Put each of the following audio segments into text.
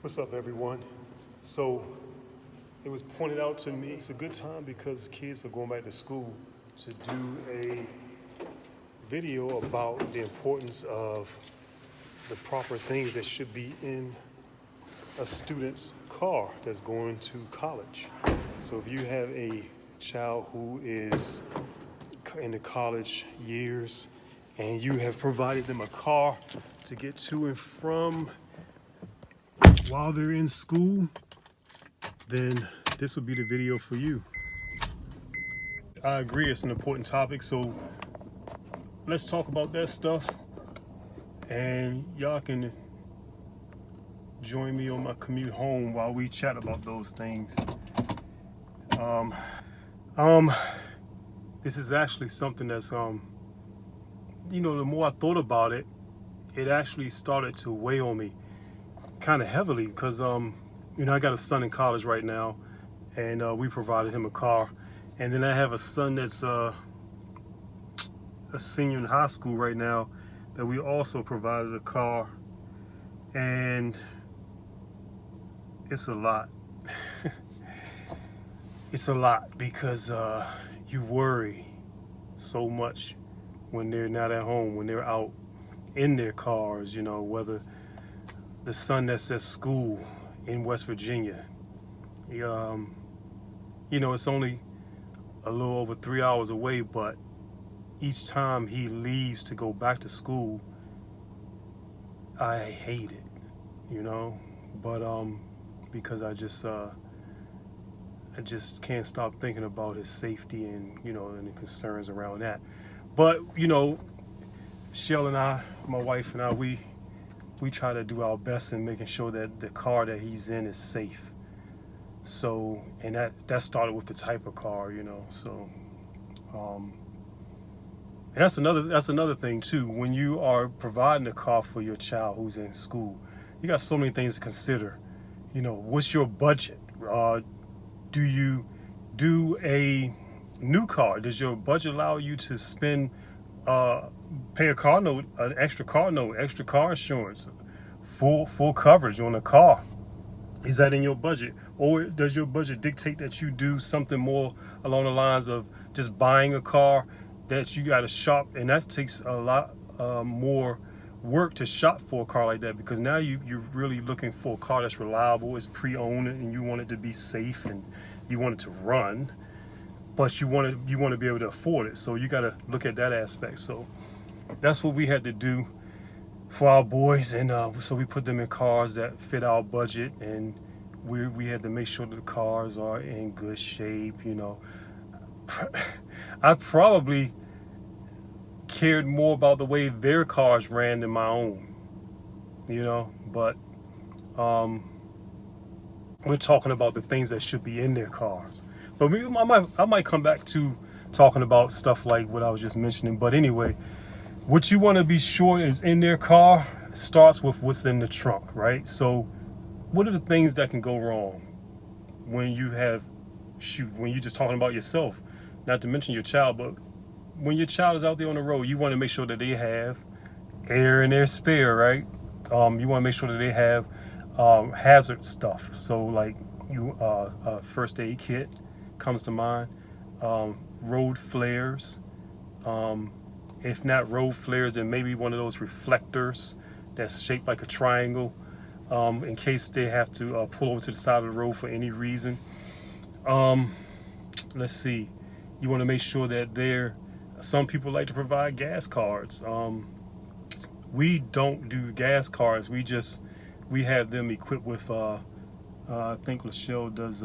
What's up, everyone? So it was pointed out to me it's a good time because kids are going back to school to do a video about the importance of the proper things that should be in a student's car that's going to college. So if you have a child who is in the college years and you have provided them a car to get to and from while they're in school, then this would be the video for you. I agree, it's an important topic, so let's talk about that stuff, and y'all can join me on my commute home while we chat about those things. This is actually something that's the more I thought about it, it actually started to weigh on me kind of heavily because I got a son in college right now, and we provided him a car, and then I have a son that's a senior in high school right now that we also provided a car, and it's a lot. It's a lot because you worry so much when they're not at home, when they're out in their cars, whether the son that's at school in West Virginia, it's only a little over 3 hours away, but each time he leaves to go back to school, I hate it, but because I just can't stop thinking about his safety and and the concerns around that. But Shell and I, my wife and I, we try to do our best in making sure that the car that he's in is safe. So, and that started with the type of car, so and that's another thing too. When you are providing a car for your child who's in school, you got so many things to consider. What's your budget? Do you do a new car? Does your budget allow you to spend, pay a car note, an extra car note, extra car insurance, full coverage on a car? Is that in your budget? Or does your budget dictate that you do something more along the lines of just buying a car that you got to shop, and that takes a lot more work to shop for a car like that, because now you're really looking for a car that's reliable, is pre-owned, and you want it to be safe, and you want it to run, but you want to be able to afford it. So you got to look at that aspect. So that's what we had to do for our boys, and so we put them in cars that fit our budget, and we had to make sure that the cars are in good shape. I probably cared more about the way their cars ran than my own, but we're talking about the things that should be in their cars. But I might come back to talking about stuff like what I was just mentioning. But anyway, what you want to be sure is in their car starts with what's in the trunk, right? So what are the things that can go wrong when you're just talking about yourself, not to mention your child, but when your child is out there on the road, you want to make sure that they have air in their spare, right? You want to make sure that they have hazard stuff. So like first aid kit comes to mind, road flares. If not road flares, then maybe one of those reflectors that's shaped like a triangle, in case they have to pull over to the side of the road for any reason. Let's see. You want to make sure that some people like to provide gas cards. We don't do gas cards. We have them equipped with, I think Lachelle does,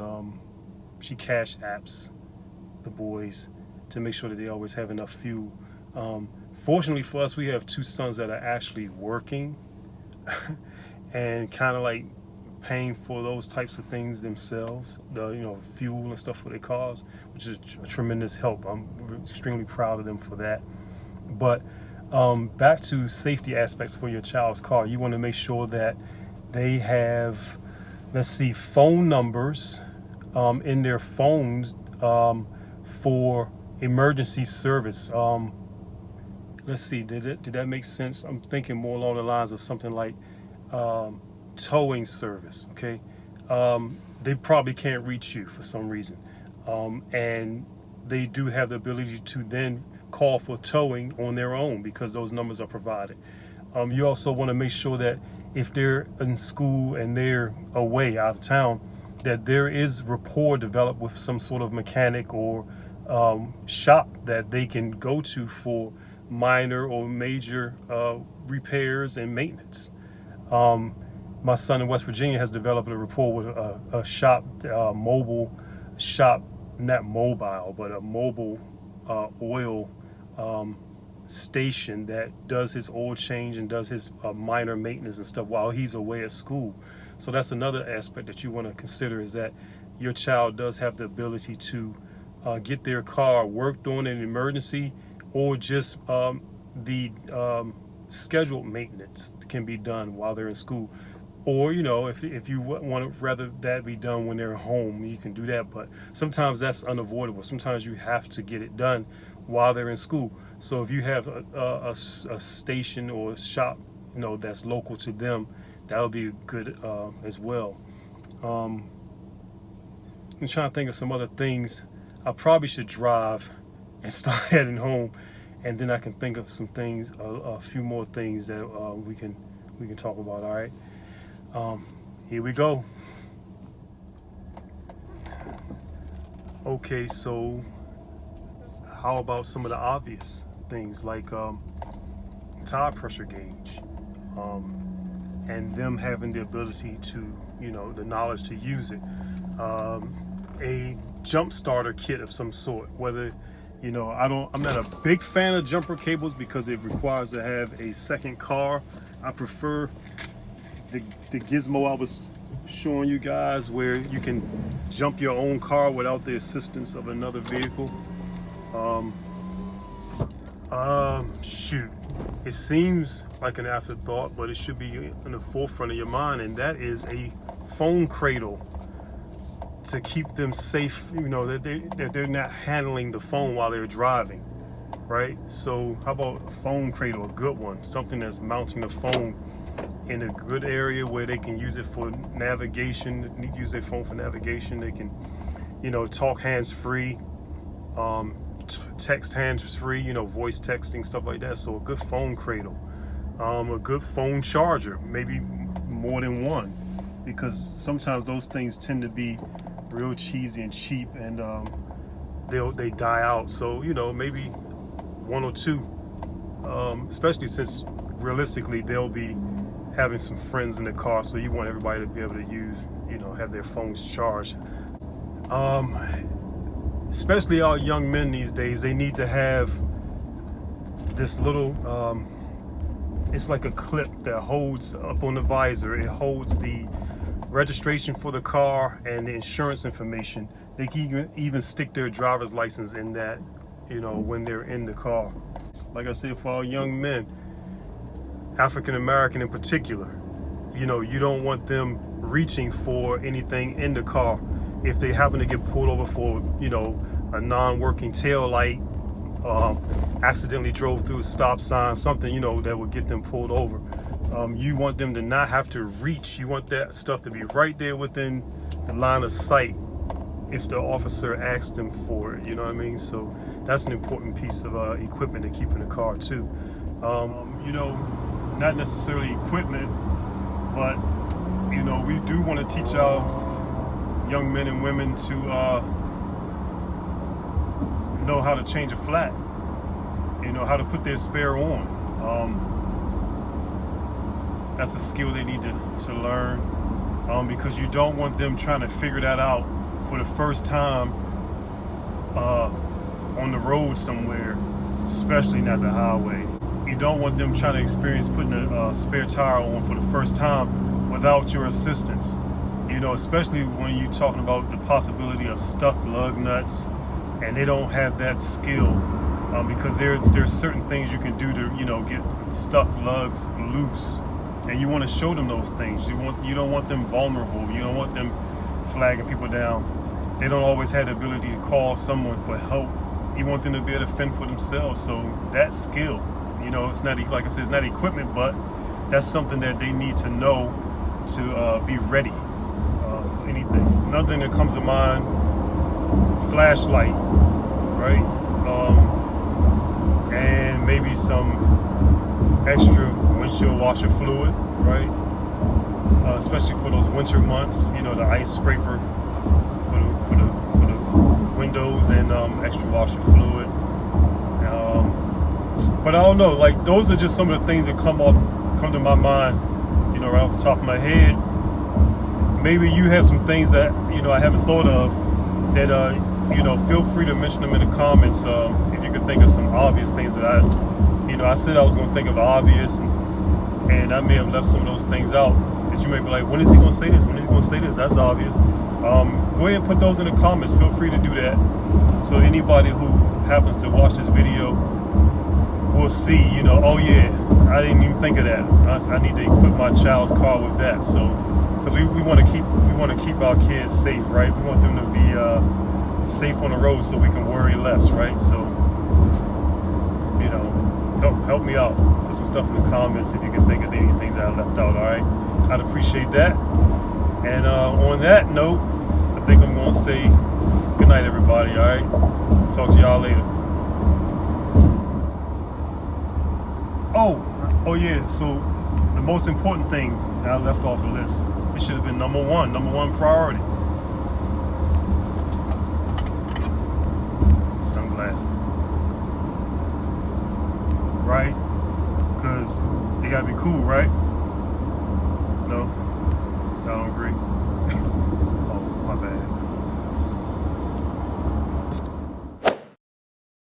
she cash apps the boys to make sure that they always have enough fuel. Fortunately for us, we have two sons that are actually working and kind of like paying for those types of things themselves, the fuel and stuff for their cars, which is a tremendous help. I'm extremely proud of them for that. But back to safety aspects for your child's car, you want to make sure that they have, phone numbers in their phones for emergency service. Did that make sense? I'm thinking more along the lines of something like towing service, okay, they probably can't reach you for some reason. And they do have the ability to then call for towing on their own because those numbers are provided. You also want to make sure that if they're in school and they're away out of town, that there is rapport developed with some sort of mechanic or shop that they can go to for minor or major repairs and maintenance. My son in West Virginia has developed a rapport with a shop, mobile shop, not mobile, but a mobile oil station that does his oil change and does his minor maintenance and stuff while he's away at school. So that's another aspect that you want to consider, is that your child does have the ability to get their car worked on in an emergency, or just the scheduled maintenance can be done while they're in school. Or, you know, if you want to rather that be done when they're home, you can do that. But sometimes that's unavoidable. Sometimes you have to get it done while they're in school. So if you have a station or a shop, you know, that's local to them, that would be good as well. I'm trying to think of some other things. I probably should drive and start heading home, and then I can think of some things, a few more things that we can talk about. All right. Here we go. Okay, so how about some of the obvious things like tire pressure gauge, and them having the ability to, you know, the knowledge to use it. A jump starter kit of some sort, whether, you know, I'm not a big fan of jumper cables because it requires to have a second car. I prefer the gizmo I was showing you guys, where you can jump your own car without the assistance of another vehicle. Shoot, it seems like an afterthought, but it should be in the forefront of your mind, and that is a phone cradle to keep them safe, you know, that they're not handling the phone while they're driving, right? So how about a phone cradle, a good one, something that's mounting the phone in a good area where they can use it for navigation, use their phone for navigation. They can, you know, talk hands-free, text hands-free, you know, voice texting, stuff like that. So a good phone cradle, a good phone charger, maybe more than one, because sometimes those things tend to be real cheesy and cheap, and they die out. So, you know, maybe one or two, especially since realistically they'll be having some friends in the car, so you want everybody to be able to use, you know, have their phones charged. Especially our young men these days, they need to have this little, it's like a clip that holds up on the visor. It holds the registration for the car and the insurance information. They can even stick their driver's license in that, you know, when they're in the car. Like I said, for our young men, African American in particular, you know, you don't want them reaching for anything in the car. If they happen to get pulled over for, you know, a non-working tail light, accidentally drove through a stop sign, something, you know, that would get them pulled over. You want them to not have to reach. You want that stuff to be right there within the line of sight if the officer asks them for it, you know what I mean? So that's an important piece of equipment to keep in the car too. You know, not necessarily equipment, but, you know, we do want to teach our young men and women to know how to change a flat, you know, how to put their spare on. That's a skill they need to learn, because you don't want them trying to figure that out for the first time on the road somewhere, especially not the highway. You don't want them trying to experience putting a spare tire on for the first time without your assistance. You know, especially when you're talking about the possibility of stuck lug nuts, and they don't have that skill, because there's certain things you can do to, you know, get stuck lugs loose, and you want to show them those things. You don't want them vulnerable. You don't want them flagging people down. They don't always have the ability to call someone for help. You want them to be able to fend for themselves. So that skill, you know, it's not, like I said, it's not equipment, but that's something that they need to know to be ready for anything. Another thing that comes to mind, flashlight, right? And maybe some extra windshield washer fluid, right? Especially for those winter months, you know, the ice scraper for the windows, and extra washer fluid. But I don't know, like those are just some of the things that come to my mind, you know, right off the top of my head. Maybe you have some things that, you know, I haven't thought of that, you know, feel free to mention them in the comments. If you could think of some obvious things that I said I was going to think of obvious, and I may have left some of those things out that you may be like, when is he going to say this? When is he going to say this? That's obvious. Go ahead and put those in the comments. Feel free to do that. So anybody who happens to watch this video will see, you know, oh yeah, I didn't even think of that. I need to equip my child's car with that. So, because we want to keep our kids safe, right? We want them to be safe on the road so we can worry less, right? So, you know, help me out. Put some stuff in the comments if you can think of anything that I left out. All right, I'd appreciate that. And on that note, I think I'm going to say good night, everybody. All right, talk to y'all later. Oh yeah, so the most important thing that I left off the list, it should have been number one priority. Sunglasses, right? Because they gotta be cool, right? No, I don't agree.